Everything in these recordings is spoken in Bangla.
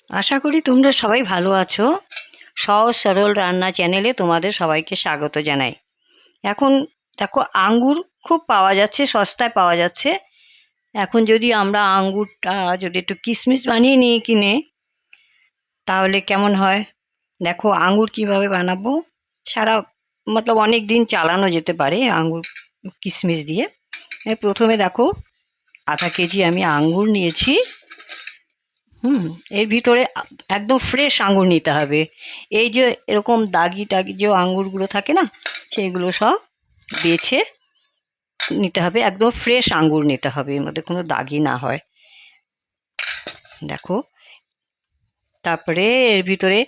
আশা করি তোমরা সবাই ভালো আছো। সহজ সরল রান্না চ্যানেলে তোমাদের সবাইকে স্বাগত জানাই। এখন দেখো আঙ্গুর খুব পাওয়া যাচ্ছে, সস্তায় পাওয়া যাচ্ছে। এখন যদি আমরা আঙ্গুরটা যদি একটু কিশমিশ বানিয়ে নিই কিনে, তাহলে কেমন হয়? দেখো আঙ্গুর কিভাবে বানাবো। সারা মতলব অনেক দিন চালানো যেতে পারে আঙ্গুর কিশমিশ দিয়ে। প্রথমে দেখো আধা কেজি আমি আঙ্গুর নিয়েছি। এর ভিতরে একদম ফ্রেশ আঙ্গুর নিতে হবে। এই যে এরকম দাগি টাগি যে আঙ্গুরগুলো থাকে না, সেইগুলো সব বেছে নিতে হবে। একদম ফ্রেশ আঙ্গুর নিতে হবে, এর মধ্যে কোনো দাগি না হয়। দেখো, তারপরে এর ভিতরে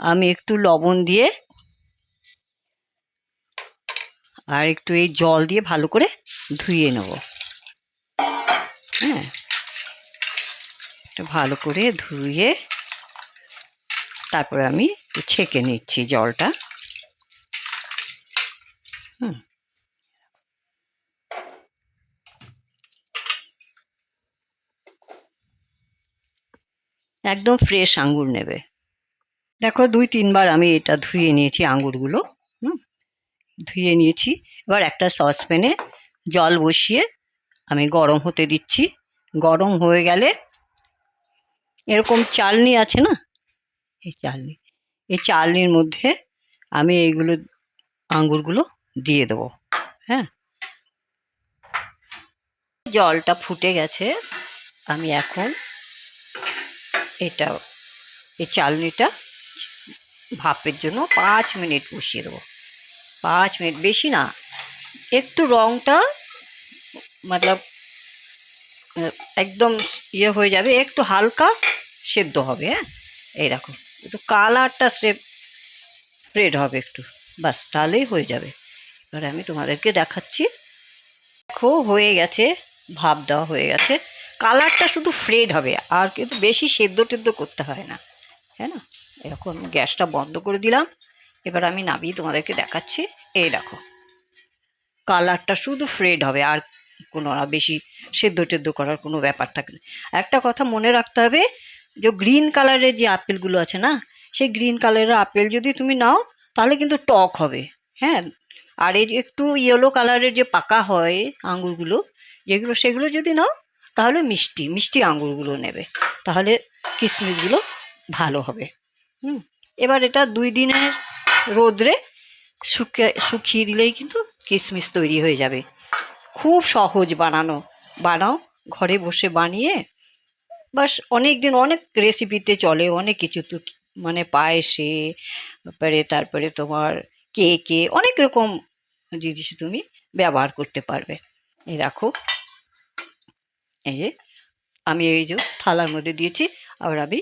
আমি একটু লবণ দিয়ে আর একটু এই জল দিয়ে ভালো করে ধুয়ে নেব। হ্যাঁ, ভালো করে ধুয়ে তারপরে আমি ছেঁকে নিচ্ছি জলটা। একদম ফ্রেশ আঙ্গুর নেবে। দেখো 2-3 বার আমি এটা ধুয়ে নিয়েছি আঙ্গুরগুলো। ধুয়ে নিয়েছি। এবার একটা সসপ্যানে জল বসিয়ে আমি গরম হতে দিচ্ছি। গরম হয়ে গেলে এরকম চালনি আছে না, এই চালনির মধ্যে আমি এইগুলো আঙ্গুরগুলো দিয়ে দেবো। হ্যাঁ, জলটা ফুটে গেছে। আমি এখন এই চালনিটা ভাপের জন্য 5 মিনিট বসিয়ে দেবো। 5 মিনিট, বেশি না। একটু রঙটা মতলব একদম ইয়ে হয়ে যাবে, একটু হালকা সেদ্ধ হবে। হ্যাঁ, এই দেখো একটু কালারটা স্প্রেড হবে একটু, বাস তাহলেই হয়ে যাবে। এবার আমি তোমাদেরকে দেখাচ্ছি। দেখো হয়ে গেছে, ভাপ দেওয়া হয়ে গেছে। কালারটা শুধু ফ্রেড হবে, আর কিন্তু বেশি সেদ্ধ টেদ্ধ করতে হয় না। হ্যাঁ না, এরকম আমি গ্যাসটা বন্ধ করে দিলাম। এবার আমি নামিয়ে তোমাদেরকে দেখাচ্ছি। এই দেখো, কালারটা শুধু ফ্রেড হবে, আর কোনো বেশি সেদ্ধ টেদ্ধ করার কোনো ব্যাপার থাকে না। একটা কথা মনে রাখতে হবে, যে গ্রিন কালারের যে আপেলগুলো আছে না, সেই গ্রিন কালারের আপেল যদি তুমি নাও তাহলে কিন্তু টক হবে। হ্যাঁ, আর এই একটু ইয়েলো কালারের যে পাকা হয় আঙ্গুরগুলো, যেগুলো সেগুলো যদি নাও তাহলে মিষ্টি মিষ্টি আঙ্গুরগুলো নেবে, তাহলে কিশমিশগুলো ভালো হবে। এবার এটা 2 দিনের রোদ্রে শুকিয়ে দিলেই কিন্তু কিশমিশ তৈরি হয়ে যাবে। খুব সহজ বানাও ঘরে বসে বানিয়ে, বাস অনেক দিন অনেক রেসিপিতে চলে, অনেক কিছু তো মানে পায়েসে, তারপরে তোমার কেকে, অনেক রকম জিনিস তুমি ব্যবহার করতে পারবে। এই দেখো, এই যে আমি এই যে থালার মধ্যে দিয়েছি। আবার আমি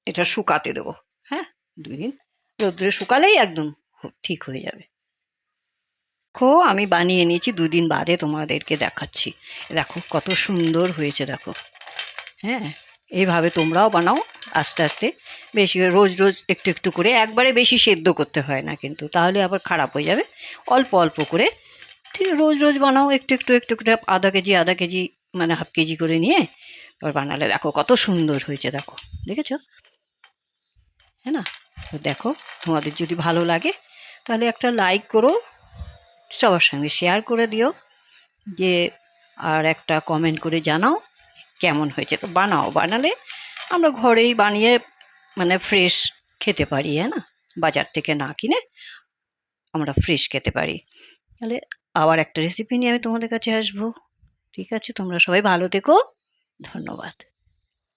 এটা শুকাতে দেবো। হ্যাঁ, 2 দিন রোদ্রে শুকালেই একদম ঠিক হয়ে যাবে। দেখো আমি বানিয়ে নিয়েছি, 2 দিন বাদে তোমাদেরকে দেখাচ্ছি। দেখো কত সুন্দর হয়েছে দেখো। হ্যাঁ, এইভাবে তোমরাও বানাও আস্তে আস্তে। বেশি রোজ রোজ একটু একটু করে, একবারে বেশি সেদ্ধ করতে হয় না কিন্তু, তাহলে আবার খারাপ হয়ে যাবে। অল্প অল্প করে ঠিক রোজ রোজ বানাও, একটু একটু একটু করে, আধা কেজি মানে হাফ কেজি করে নিয়ে এবার বানালে দেখো কত সুন্দর হয়েছে। দেখো, দেখেছো? হ্যাঁ না, তো দেখো, তোমাদের যদি ভালো লাগে তাহলে একটা লাইক করো, সবার সঙ্গে শেয়ার করে দিও, যে আর একটা কমেন্ট করে জানাও কেমন হয়েছে। তো বানালে আমরা ঘরেই বানিয়ে মানে ফ্রেশ খেতে পারি। হ্যাঁ না, বাজার থেকে না কিনে আমরা ফ্রেশ খেতে পারি। তাহলে আবার একটা রেসিপি নিয়ে আমি তোমাদের কাছে আসবো। ঠিক আছে, তোমরা সবাই ভালো থেকো। ধন্যবাদ।